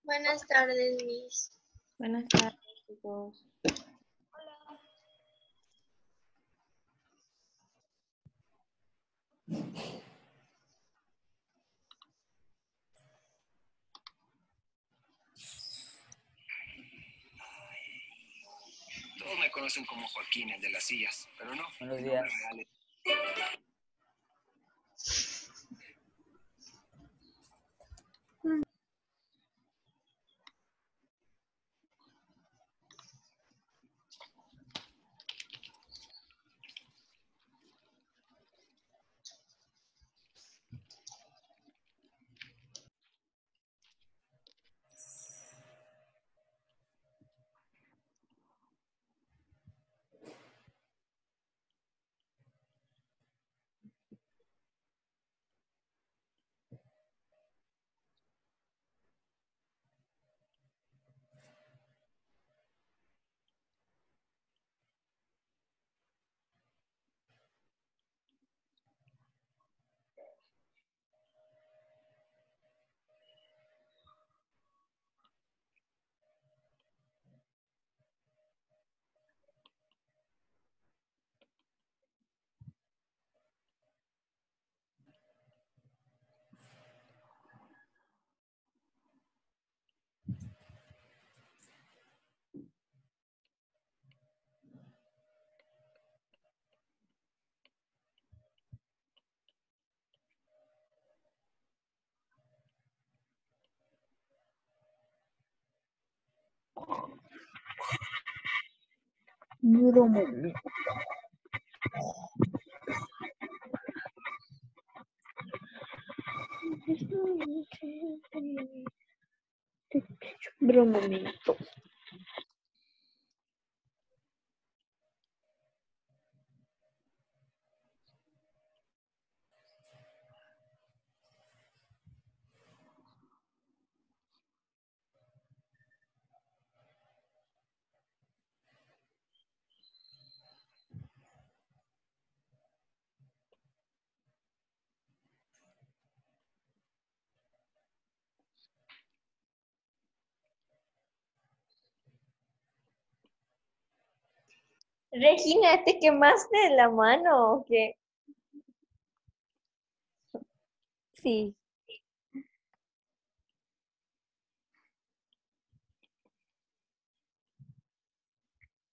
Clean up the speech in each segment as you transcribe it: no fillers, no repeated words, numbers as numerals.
Buenas tardes, Miss. Buenas tardes, chicos. Todos me conocen como Joaquín, el de las sillas, pero no. Buenos mi días. nombre real es- Bromomento. Regina, ¿te quemaste la mano o qué? Sí.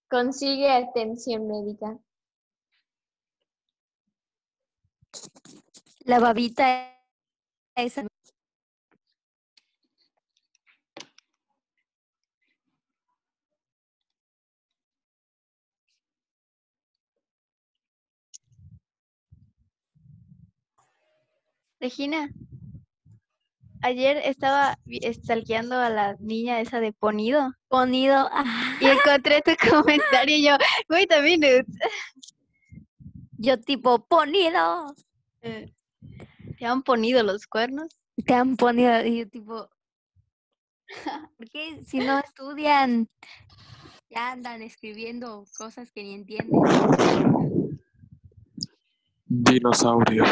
Consigue atención médica. La babita esa. Regina, ayer estaba stalkeando a la niña esa de Ponido. Ponido. Y encontré tu comentario y yo, wait a minute. Yo tipo, Ponido. ¿Te han ponido los cuernos? Te han ponido, y yo tipo, ¿por qué si no estudian? Ya andan escribiendo cosas que ni entienden. Dinosaurio.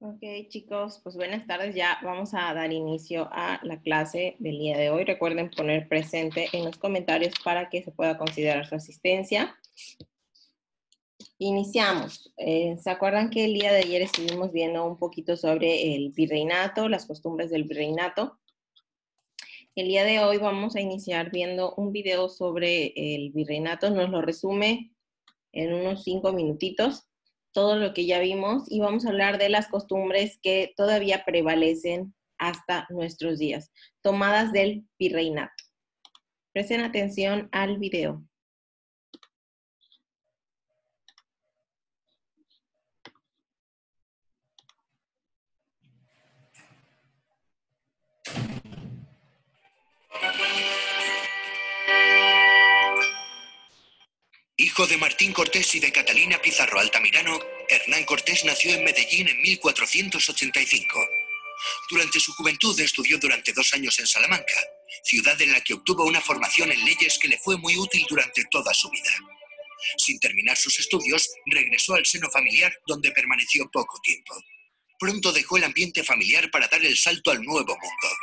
Ok, chicos, pues buenas tardes. Ya vamos a dar inicio a la clase del día de hoy. Recuerden poner presente en los comentarios para que se pueda considerar su asistencia. Iniciamos. ¿Se acuerdan que el día de ayer estuvimos viendo un poquito sobre el virreinato, las costumbres del virreinato? El día de hoy vamos a iniciar viendo un video sobre el virreinato. Nos lo resume en unos 5 minutitos todo lo que ya vimos y vamos a hablar de las costumbres que todavía prevalecen hasta nuestros días, tomadas del virreinato. Presten atención al video. Hijo de Martín Cortés y de Catalina Pizarro Altamirano, Hernán Cortés nació en Medellín en 1485. Durante su juventud estudió durante 2 años en Salamanca, ciudad en la que obtuvo una formación en leyes que le fue muy útil durante toda su vida. Sin terminar sus estudios, regresó al seno familiar, donde permaneció poco tiempo. Pronto dejó el ambiente familiar para dar el salto al nuevo mundo.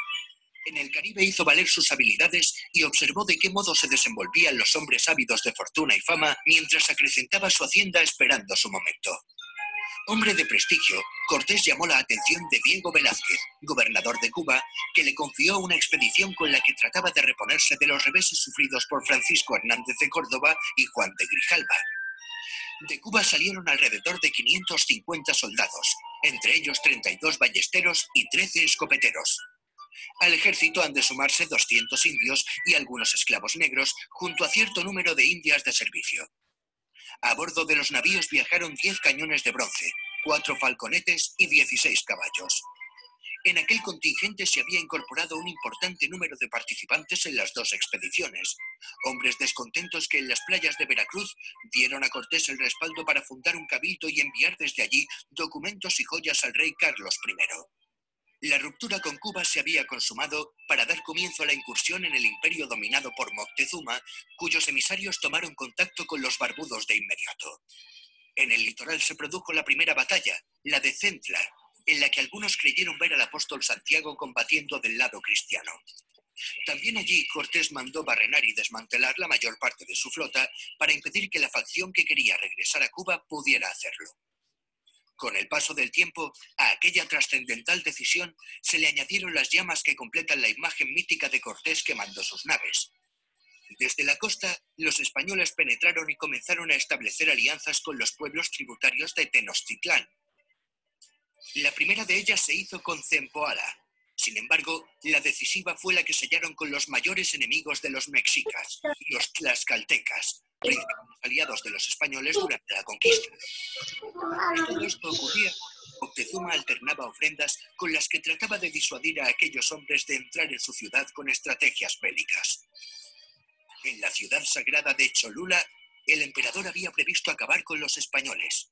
En el Caribe hizo valer sus habilidades y observó de qué modo se desenvolvían los hombres ávidos de fortuna y fama mientras acrecentaba su hacienda esperando su momento. Hombre de prestigio, Cortés llamó la atención de Diego Velázquez, gobernador de Cuba, que le confió una expedición con la que trataba de reponerse de los reveses sufridos por Francisco Hernández de Córdoba y Juan de Grijalva. De Cuba salieron alrededor de 550 soldados, entre ellos 32 ballesteros y 13 escopeteros. Al ejército han de sumarse 200 indios y algunos esclavos negros, junto a cierto número de indias de servicio. A bordo de los navíos viajaron 10 cañones de bronce, 4 falconetes y 16 caballos. En aquel contingente se había incorporado un importante número de participantes en las 2 expediciones, hombres descontentos que en las playas de Veracruz dieron a Cortés el respaldo para fundar un cabildo y enviar desde allí documentos y joyas al rey Carlos I. La ruptura con Cuba se había consumado para dar comienzo a la incursión en el imperio dominado por Moctezuma, cuyos emisarios tomaron contacto con los barbudos de inmediato. En el litoral se produjo la primera batalla, la de Centla, en la que algunos creyeron ver al apóstol Santiago combatiendo del lado cristiano. También allí Cortés mandó barrenar y desmantelar la mayor parte de su flota para impedir que la facción que quería regresar a Cuba pudiera hacerlo. Con el paso del tiempo, a aquella trascendental decisión se le añadieron las llamas que completan la imagen mítica de Cortés quemando sus naves. Desde la costa, los españoles penetraron y comenzaron a establecer alianzas con los pueblos tributarios de Tenochtitlán. La primera de ellas se hizo con Zempoala. Sin embargo, la decisiva fue la que sellaron con los mayores enemigos de los mexicas, los tlaxcaltecas, principales aliados de los españoles durante la conquista. Mientras todo esto ocurría, Moctezuma alternaba ofrendas con las que trataba de disuadir a aquellos hombres de entrar en su ciudad con estrategias bélicas. En la ciudad sagrada de Cholula, el emperador había previsto acabar con los españoles.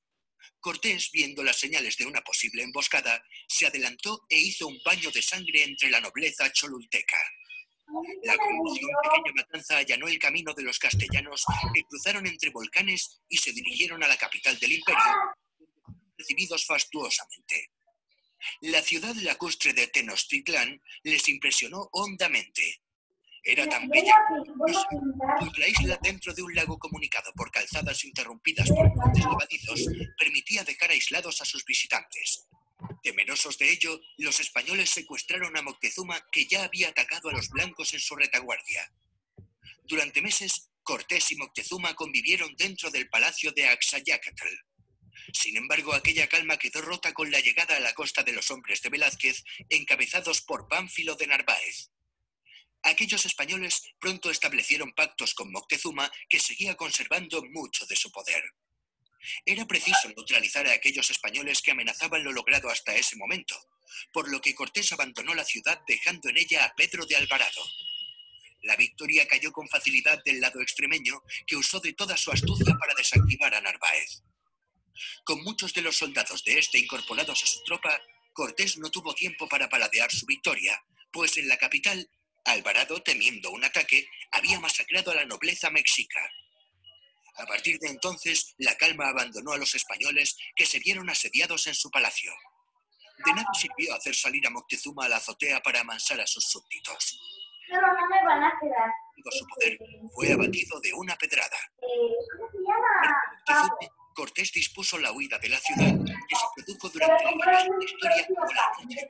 Cortés, viendo las señales de una posible emboscada, se adelantó e hizo un baño de sangre entre la nobleza cholulteca. La conmoción pequeña matanza allanó el camino de los castellanos que cruzaron entre volcanes y se dirigieron a la capital del imperio, recibidos fastuosamente. La ciudad lacustre de Tenochtitlán les impresionó hondamente. Era tan bella que la isla, dentro de un lago comunicado por calzadas interrumpidas por puentes levadizos, permitía dejar aislados a sus visitantes. Temerosos de ello, los españoles secuestraron a Moctezuma, que ya había atacado a los blancos en su retaguardia. Durante meses, Cortés y Moctezuma convivieron dentro del palacio de Axayácatl. Sin embargo, aquella calma quedó rota con la llegada a la costa de los hombres de Velázquez, encabezados por Pánfilo de Narváez. Aquellos españoles pronto establecieron pactos con Moctezuma, que seguía conservando mucho de su poder. Era preciso neutralizar a aquellos españoles que amenazaban lo logrado hasta ese momento, por lo que Cortés abandonó la ciudad dejando en ella a Pedro de Alvarado. La victoria cayó con facilidad del lado extremeño, que usó de toda su astucia para desactivar a Narváez. Con muchos de los soldados de este incorporados a su tropa, Cortés no tuvo tiempo para paladear su victoria, pues en la capital, Alvarado, temiendo un ataque, había masacrado a la nobleza mexica. A partir de entonces, la calma abandonó a los españoles, que se vieron asediados en su palacio. De nada sirvió hacer salir a Moctezuma a la azotea para amansar a sus súbditos. No, no me van a quedar. Su poder fue abatido de una pedrada. ¿Cómo se llama? Cortés dispuso la huida de la ciudad, que se produjo durante la famosa historia como la Noche Triste.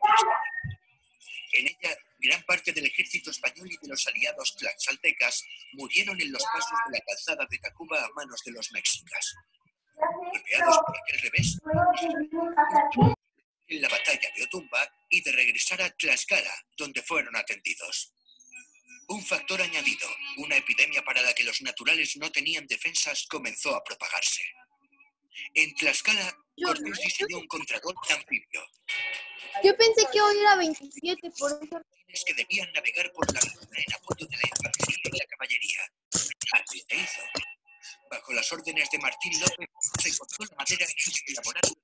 En ella, gran parte del ejército español y de los aliados tlaxcaltecas murieron en los pasos de la calzada de Tacuba a manos de los mexicas. Golpeados por aquel revés, en la batalla de Otumba y de regresar a Tlaxcala, donde fueron atendidos. Un factor añadido, una epidemia para la que los naturales no tenían defensas, comenzó a propagarse. En Tlaxcala, Cortés diseñó un contragolpe anfibio. Yo pensé que hoy era 27, por eso. Que debían navegar por la laguna en apoyo de la infantería y la caballería. Así se hizo. Bajo las órdenes de Martín López, se cortó la madera y se elaboraron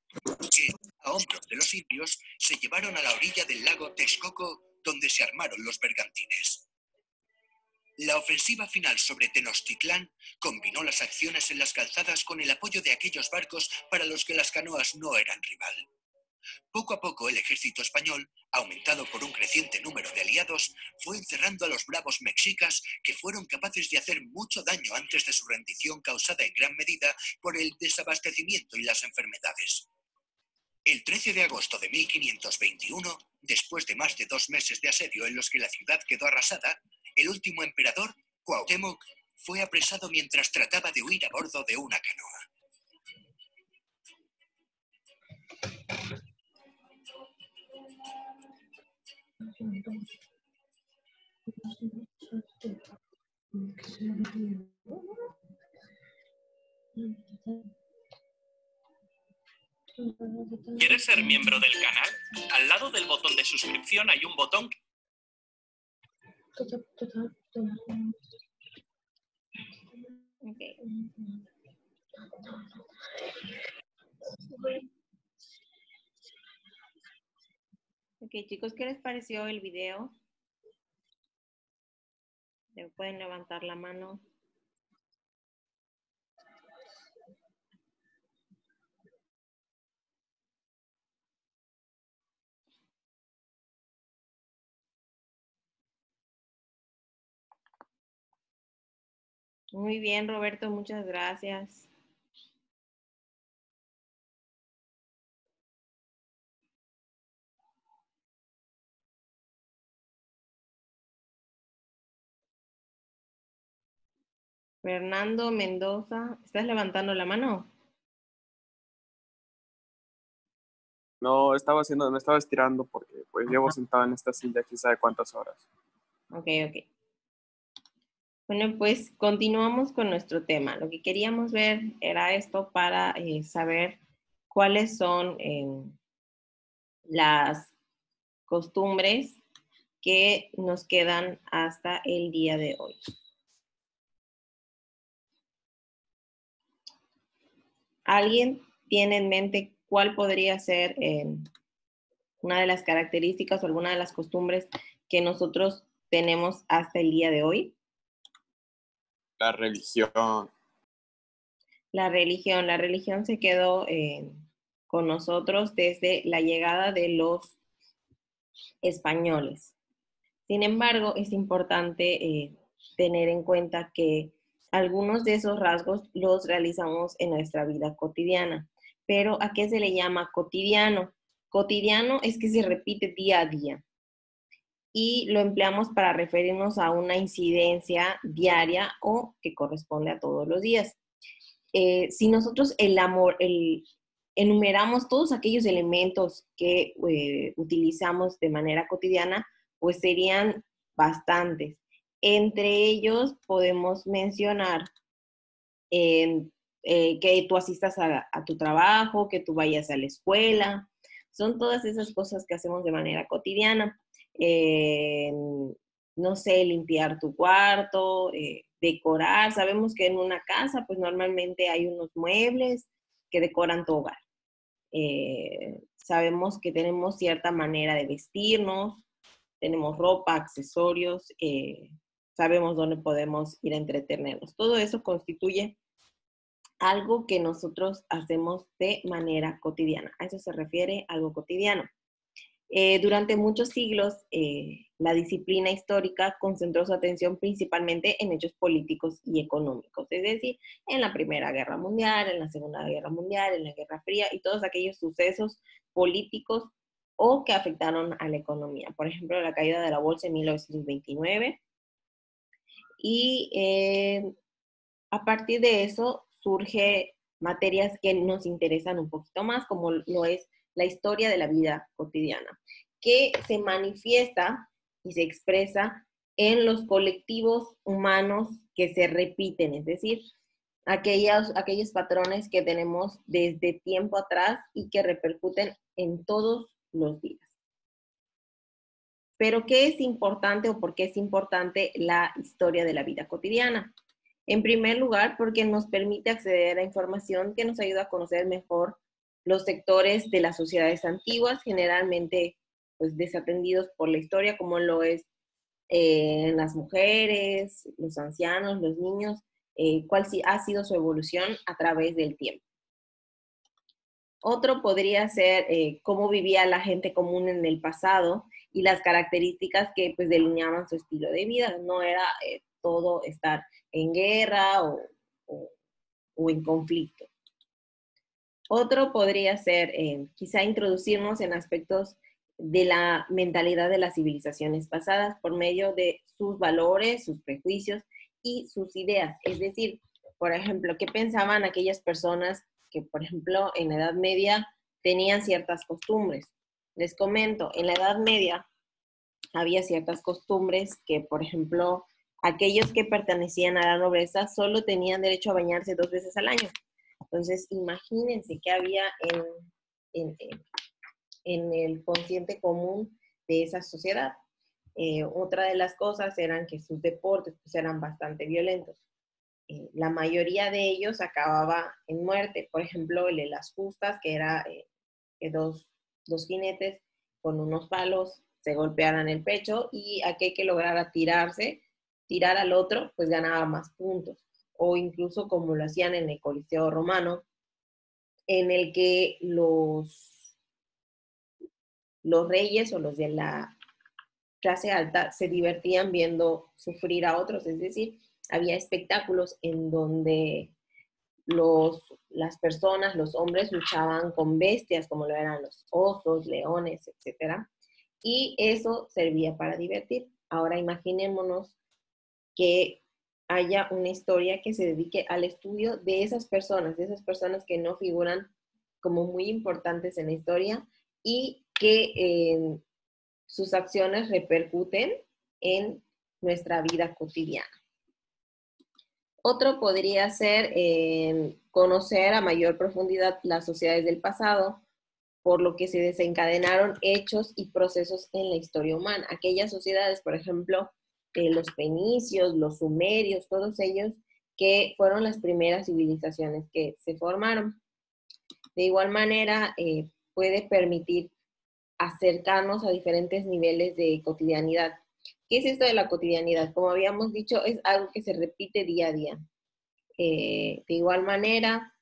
que, a hombros de los indios, se llevaron a la orilla del lago Texcoco, donde se armaron los bergantines. La ofensiva final sobre Tenochtitlán combinó las acciones en las calzadas con el apoyo de aquellos barcos para los que las canoas no eran rival. Poco a poco el ejército español, aumentado por un creciente número de aliados, fue encerrando a los bravos mexicas que fueron capaces de hacer mucho daño antes de su rendición causada en gran medida por el desabastecimiento y las enfermedades. El 13 de agosto de 1521, después de más de 2 meses de asedio en los que la ciudad quedó arrasada, el último emperador, Cuauhtémoc, fue apresado mientras trataba de huir a bordo de una canoa. ¿Quieres ser miembro del canal? Al lado del botón de suscripción hay un botón. Okay. Ok, chicos, ¿qué les pareció el video? Pueden levantar la mano. Muy bien, Roberto, muchas gracias. Fernando Mendoza, ¿estás levantando la mano? No, me estaba estirando porque pues llevo sentado en esta silla quién sabe cuántas horas. Ok. Bueno, pues continuamos con nuestro tema. Lo que queríamos ver era esto para saber cuáles son las costumbres que nos quedan hasta el día de hoy. ¿Alguien tiene en mente cuál podría ser una de las características o alguna de las costumbres que nosotros tenemos hasta el día de hoy? La religión. La religión se quedó con nosotros desde la llegada de los españoles. Sin embargo, es importante tener en cuenta que algunos de esos rasgos los realizamos en nuestra vida cotidiana. Pero ¿a qué se le llama cotidiano? Cotidiano es que se repite día a día y lo empleamos para referirnos a una incidencia diaria o que corresponde a todos los días. Si nosotros enumeramos todos aquellos elementos que utilizamos de manera cotidiana, pues serían bastantes. Entre ellos podemos mencionar que tú asistas a tu trabajo, que tú vayas a la escuela. Son todas esas cosas que hacemos de manera cotidiana. No sé, limpiar tu cuarto, decorar. Sabemos que en una casa, pues normalmente hay unos muebles que decoran tu hogar. Sabemos que tenemos cierta manera de vestirnos, tenemos ropa, accesorios, sabemos dónde podemos ir a entretenernos. Todo eso constituye algo que nosotros hacemos de manera cotidiana. A eso se refiere algo cotidiano. Durante muchos siglos, la disciplina histórica concentró su atención principalmente en hechos políticos y económicos, es decir, en la Primera Guerra Mundial, en la Segunda Guerra Mundial, en la Guerra Fría y todos aquellos sucesos políticos o que afectaron a la economía. Por ejemplo, la caída de la bolsa en 1929. Y a partir de eso surge materias que nos interesan un poquito más, como lo es la historia de la vida cotidiana, que se manifiesta y se expresa en los colectivos humanos que se repiten, es decir, aquellos patrones que tenemos desde tiempo atrás y que repercuten en todos los días. Pero, ¿qué es importante o por qué es importante la historia de la vida cotidiana? En primer lugar, porque nos permite acceder a información que nos ayuda a conocer mejor los sectores de las sociedades antiguas, generalmente pues, desatendidos por la historia, como lo es las mujeres, los ancianos, los niños, cuál ha sido su evolución a través del tiempo. Otro podría ser cómo vivía la gente común en el pasado y las características que pues delineaban su estilo de vida. No era todo estar en guerra o en conflicto. Otro podría ser quizá introducirnos en aspectos de la mentalidad de las civilizaciones pasadas por medio de sus valores, sus prejuicios y sus ideas. Es decir, por ejemplo, ¿qué pensaban aquellas personas que, por ejemplo, en la Edad Media tenían ciertas costumbres? Les comento, en la Edad Media había ciertas costumbres que, por ejemplo, aquellos que pertenecían a la nobleza solo tenían derecho a bañarse 2 veces al año. Entonces, imagínense qué había en el consciente común de esa sociedad. Otra de las cosas eran que sus deportes pues, eran bastante violentos. La mayoría de ellos acababa en muerte. Por ejemplo, el de las justas, que era que dos jinetes con unos palos se golpearan el pecho y aquel que lograra tirar al otro, pues ganaba más puntos. O incluso como lo hacían en el Coliseo Romano, en el que los reyes o los de la clase alta se divertían viendo sufrir a otros, es decir, había espectáculos en donde las personas, los hombres luchaban con bestias como lo eran los osos, leones, etc. Y eso servía para divertir. Ahora imaginémonos que haya una historia que se dedique al estudio de esas personas que no figuran como muy importantes en la historia y que sus acciones repercuten en nuestra vida cotidiana. Otro podría ser conocer a mayor profundidad las sociedades del pasado, por lo que se desencadenaron hechos y procesos en la historia humana. Aquellas sociedades, por ejemplo, los fenicios, los sumerios, todos ellos que fueron las primeras civilizaciones que se formaron. De igual manera, puede permitir acercarnos a diferentes niveles de cotidianidad. ¿Qué es esto de la cotidianidad? Como habíamos dicho, es algo que se repite día a día. De igual manera,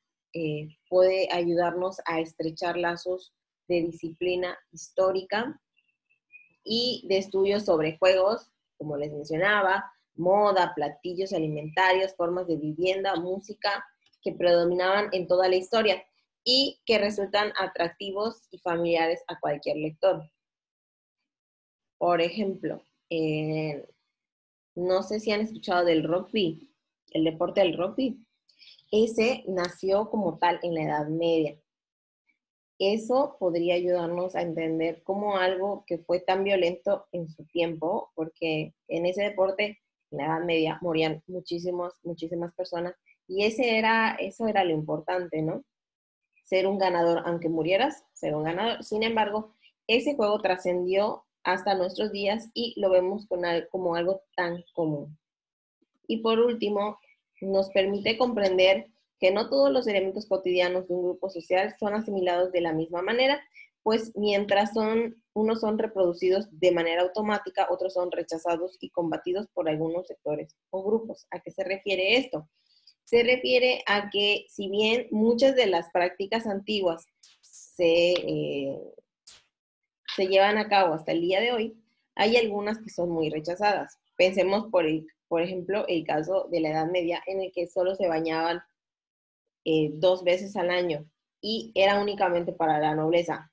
puede ayudarnos a estrechar lazos de disciplina histórica y de estudios sobre juegos, como les mencionaba, moda, platillos alimentarios, formas de vivienda, música, que predominaban en toda la historia y que resultan atractivos y familiares a cualquier lector. Por ejemplo, no sé si han escuchado del rugby, el deporte del rugby. Ese nació como tal en la Edad Media. Eso podría ayudarnos a entender cómo algo que fue tan violento en su tiempo, porque en ese deporte, en la Edad Media, morían muchísimas personas, y eso era lo importante, ¿no? Ser un ganador, aunque murieras, ser un ganador. Sin embargo, ese juego trascendió hasta nuestros días y lo vemos como algo tan común. Y por último, nos permite comprender que no todos los elementos cotidianos de un grupo social son asimilados de la misma manera, pues mientras unos son reproducidos de manera automática, otros son rechazados y combatidos por algunos sectores o grupos. ¿A qué se refiere esto? Se refiere a que si bien muchas de las prácticas antiguas se llevan a cabo hasta el día de hoy, hay algunas que son muy rechazadas. Pensemos, por ejemplo, el caso de la Edad Media, en el que solo se bañaban 2 veces al año y era únicamente para la nobleza.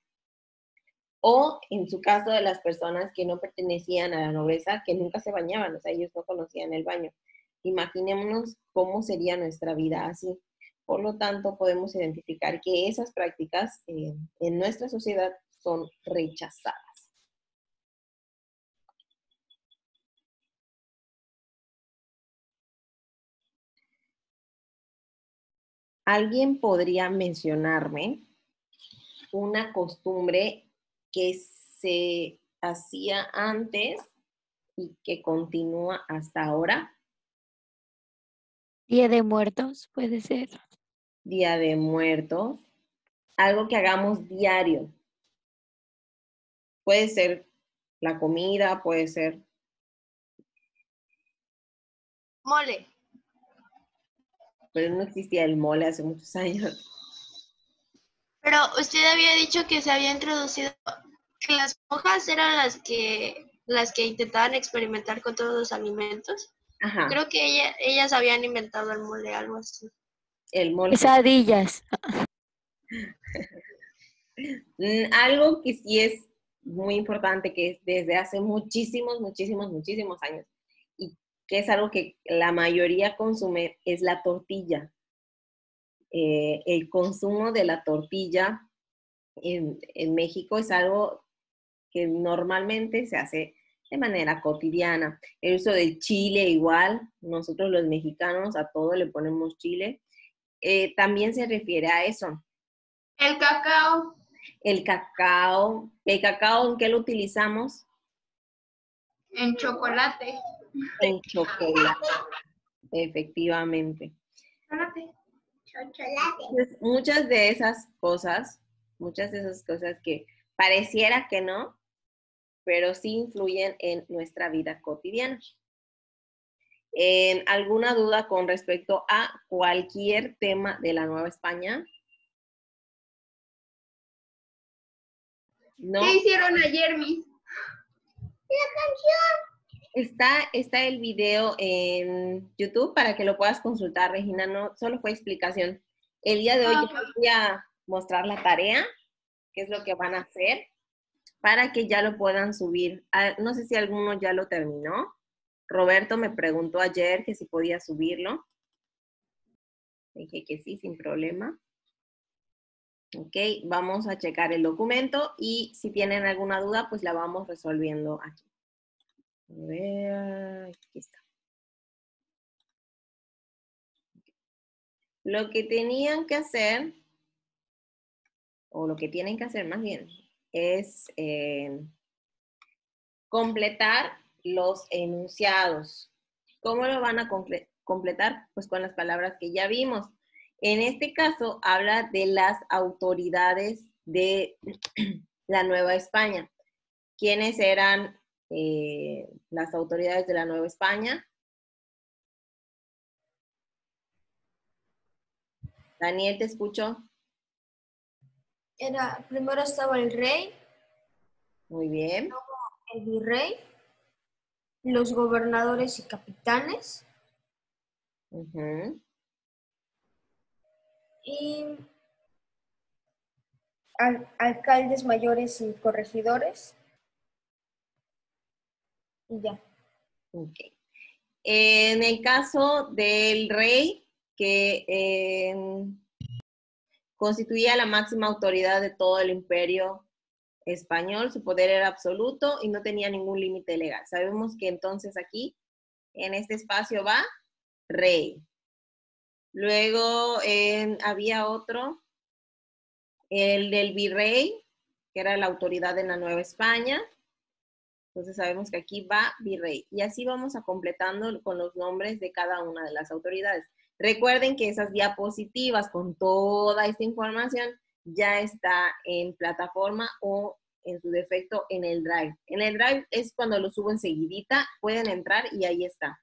O en su caso de las personas que no pertenecían a la nobleza, que nunca se bañaban, o sea, ellos no conocían el baño. Imaginémonos cómo sería nuestra vida así. Por lo tanto, podemos identificar que esas prácticas en nuestra sociedad son rechazadas. ¿Alguien podría mencionarme una costumbre que se hacía antes y que continúa hasta ahora? Día de Muertos, puede ser. Día de Muertos. Algo que hagamos diario. Puede ser la comida, puede ser... Mole. Pero no existía el mole hace muchos años. Pero usted había dicho que se había introducido, que las monjas eran las que intentaban experimentar con todos los alimentos. Ajá, Creo que ellas habían inventado el mole, algo así. el mole. Quesadillas. Algo que sí es muy importante, que es desde hace muchísimos años, y que es algo que la mayoría consume, es la tortilla. El consumo de la tortilla en México es algo que normalmente se hace de manera cotidiana. El uso del chile igual, nosotros los mexicanos a todo le ponemos chile. También se refiere a eso. El cacao. El cacao, ¿en qué lo utilizamos? En chocolate. En chocolate, efectivamente. Chocolate. Entonces, muchas de esas cosas que pareciera que no, pero sí influyen en nuestra vida cotidiana. ¿Alguna duda con respecto a cualquier tema de la Nueva España? ¿No? ¿Qué hicieron ayer, Miss? Está el video en YouTube para que lo puedas consultar, Regina. No, solo fue explicación. El día de hoy yo voy a mostrar la tarea, qué es lo que van a hacer, para que ya lo puedan subir. No sé si alguno ya lo terminó. Roberto me preguntó ayer que si podía subirlo. Dije que sí, sin problema. Ok, vamos a checar el documento y si tienen alguna duda, pues la vamos resolviendo aquí. A ver, aquí está. Lo que tenían que hacer, o lo que tienen que hacer más bien, es completar los enunciados. ¿Cómo lo van a completar? Pues con las palabras que ya vimos. En este caso, habla de las autoridades de la Nueva España. ¿Quiénes eran las autoridades de la Nueva España? Daniel, te escucho. Primero estaba el rey, Muy bien. el virrey, los gobernadores y capitanes Ujú. y alcaldes mayores y corregidores. Y ya. Ok. En el caso del rey, que constituía la máxima autoridad de todo el imperio español, su poder era absoluto y no tenía ningún límite legal. Sabemos que entonces aquí, en este espacio va rey. Luego había otro, el del virrey, que era la autoridad en la Nueva España. Entonces sabemos que aquí va virrey. Y así vamos a completando con los nombres de cada una de las autoridades. Recuerden que esas diapositivas con toda esta información ya está en plataforma o en su defecto en el Drive. En el Drive es cuando lo subo enseguidita, pueden entrar y ahí está.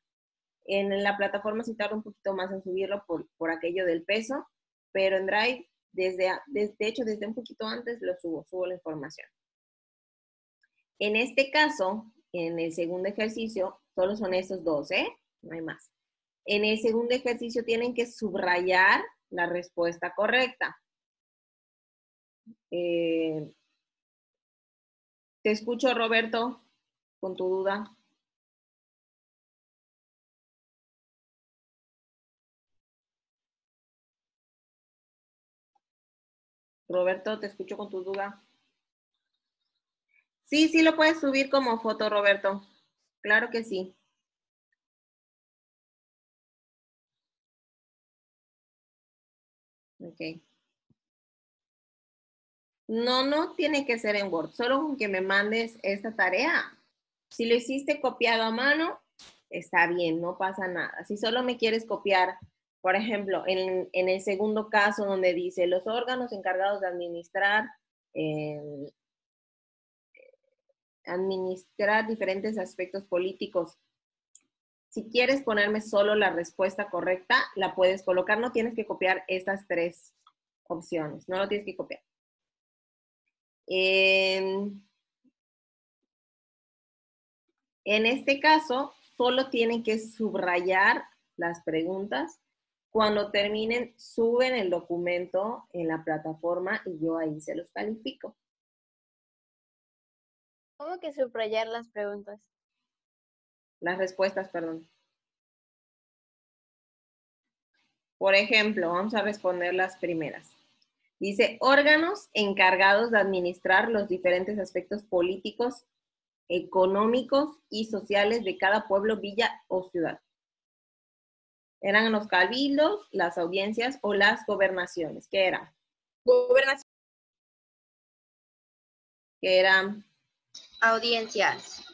En la plataforma sí tarda un poquito más en subirlo por aquello del peso, pero en Drive, de hecho, desde un poquito antes lo subo la información. En este caso, en el segundo ejercicio, solo son esos dos, no hay más. En el segundo ejercicio tienen que subrayar la respuesta correcta. Te escucho, Roberto, con tu duda. Roberto, te escucho con tu duda. Sí, sí lo puedes subir como foto, Roberto. Claro que sí. Ok. No tiene que ser en Word, solo con que me mandes esta tarea. Si lo hiciste copiado a mano, está bien, no pasa nada. Si solo me quieres copiar, por ejemplo, en el segundo caso donde dice los órganos encargados de administrar diferentes aspectos políticos. Si quieres ponerme solo la respuesta correcta, la puedes colocar. No tienes que copiar estas 3 opciones. No lo tienes que copiar. En este caso, solo tienen que subrayar las preguntas. Cuando terminen, suben el documento en la plataforma y yo ahí se los califico. ¿Cómo que subrayar las preguntas? Las respuestas, perdón. Por ejemplo, vamos a responder las primeras. Dice, órganos encargados de administrar los diferentes aspectos políticos, económicos y sociales de cada pueblo, villa o ciudad. ¿Eran los cabildos, las audiencias o las gobernaciones? ¿Qué era? Gobernación. ¿Qué eran? Audiencias.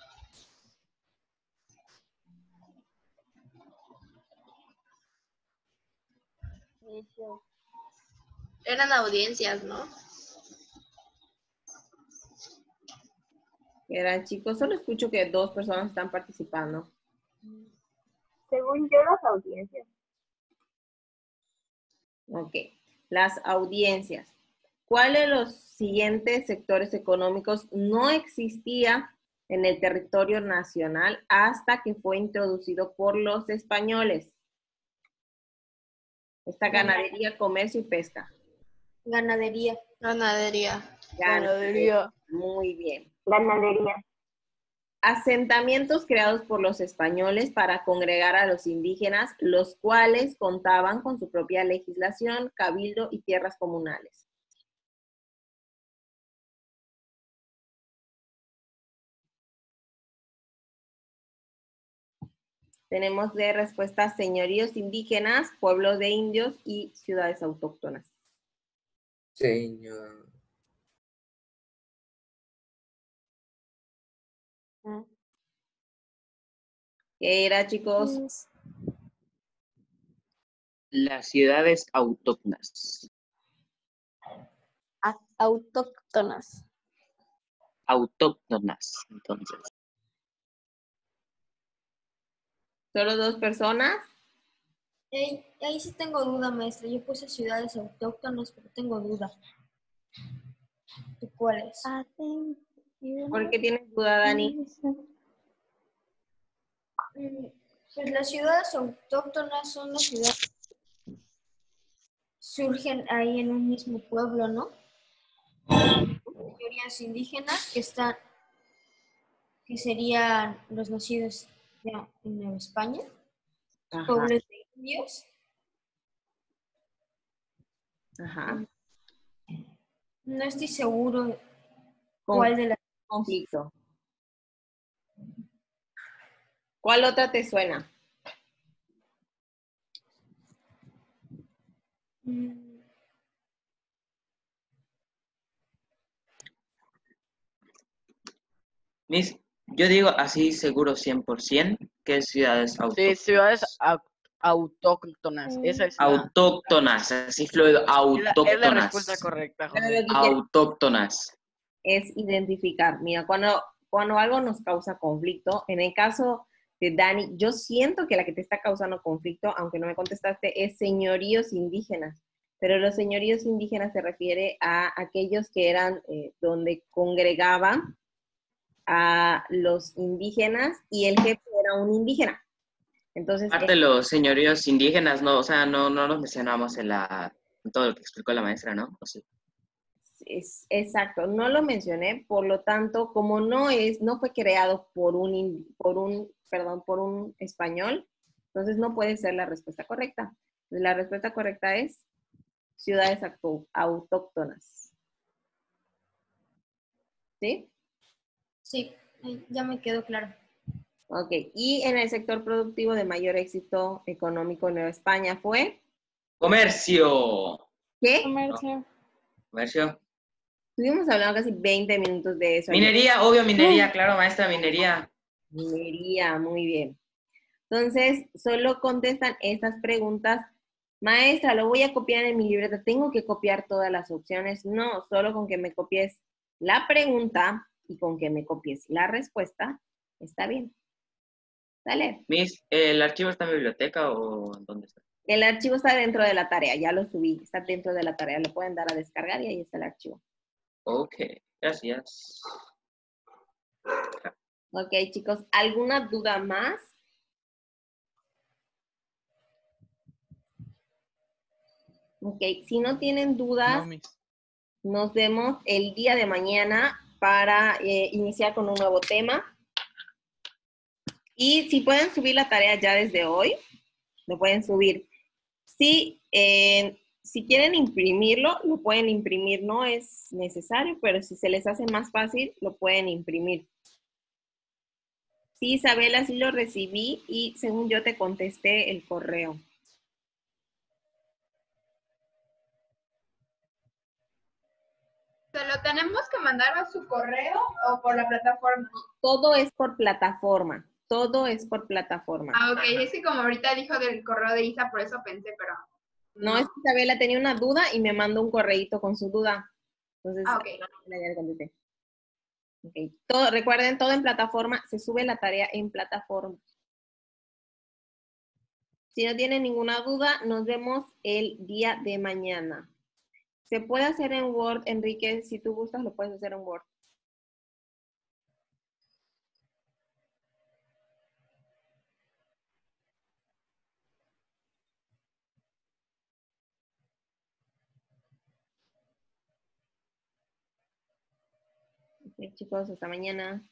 Eran audiencias, ¿no? ¿Qué eran, chicos? Solo escucho que 2 personas están participando. Según yo, las audiencias. Ok. Las audiencias. ¿Cuál de los siguientes sectores económicos no existía en el territorio nacional hasta que fue introducido por los españoles? Está ganadería, comercio y pesca. Ganadería. Ganadería. Ganadería. Muy bien. Ganadería. Asentamientos creados por los españoles para congregar a los indígenas, los cuales contaban con su propia legislación, cabildo y tierras comunales. Tenemos de respuesta señoríos indígenas, pueblos de indios y ciudades autóctonas. Señor. ¿Qué era, chicos? Las ciudades autóctonas. Autóctonas. Autóctonas, entonces. ¿Solo 2 personas? Ahí sí tengo duda, maestra. Yo puse ciudades autóctonas, pero tengo duda. ¿Tú cuáles? ¿Por qué tienes duda, Dani? Pues las ciudades autóctonas son las ciudades que surgen ahí en un mismo pueblo, ¿no? Mayorías indígenas que serían los nacidos ya en Nueva España, Ajá. pueblos de indios. Ajá. No estoy seguro cuál de las conflicto. ¿Cuál otra te suena? Miss, yo digo así seguro 100% que es ciudades autóctonas. Sí, ciudades autóctonas. Esa es autóctonas, así fluido, autóctonas. Es la respuesta correcta, José. Autóctonas. Es identificar. Mira, cuando algo nos causa conflicto, en el caso de Dani, yo siento que la que te está causando conflicto, aunque no me contestaste, es señoríos indígenas. Pero los señoríos indígenas se refiere a aquellos que eran donde congregaban a los indígenas y el jefe era un indígena. Entonces, Aparte de los señoríos indígenas, no, o sea, no los mencionamos en todo lo que explicó la maestra, ¿no? ¿O sí? Exacto, no lo mencioné, por lo tanto, como no fue creado por un español, entonces no puede ser la respuesta correcta. La respuesta correcta es ciudades autóctonas. ¿Sí? Sí, ya me quedó claro. Ok, y en el sector productivo de mayor éxito económico en Nueva España fue... ¡Comercio! ¿Qué? Comercio. Estuvimos hablando casi 20 minutos de eso. ayer. Minería, obvio, minería, claro, maestra, minería. Minería, muy bien. Entonces, solo contestan estas preguntas. Maestra, lo voy a copiar en mi libreta. ¿Tengo que copiar todas las opciones? No, solo con que me copies la pregunta y con que me copies la respuesta, está bien. ¿Sale? Miss, ¿el archivo está en biblioteca o dónde está? El archivo está dentro de la tarea, ya lo subí, está dentro de la tarea. Lo pueden dar a descargar y ahí está el archivo. Ok, gracias. Ok, chicos, ¿alguna duda más? Ok, si no tienen dudas, nos vemos el día de mañana para iniciar con un nuevo tema. Y si pueden subir la tarea ya desde hoy, lo pueden subir. Si quieren imprimirlo, lo pueden imprimir. No es necesario, pero si se les hace más fácil, lo pueden imprimir. Sí, Isabela, sí lo recibí y según yo te contesté el correo. ¿Se lo tenemos que mandar a su correo o por la plataforma? Todo es por plataforma. Todo es por plataforma. Ah, ok. Es que como ahorita dijo del correo de Isa, por eso pensé, pero... No, es que Isabela tenía una duda y me mandó un correíto con su duda. Entonces, Ah, ok. ya le contesté. Okay. Recuerden, todo en plataforma. Se sube la tarea en plataforma. Si no tienen ninguna duda, nos vemos el día de mañana. Se puede hacer en Word, Enrique. Si tú gustas, lo puedes hacer en Word. Ok, chicos, hasta mañana.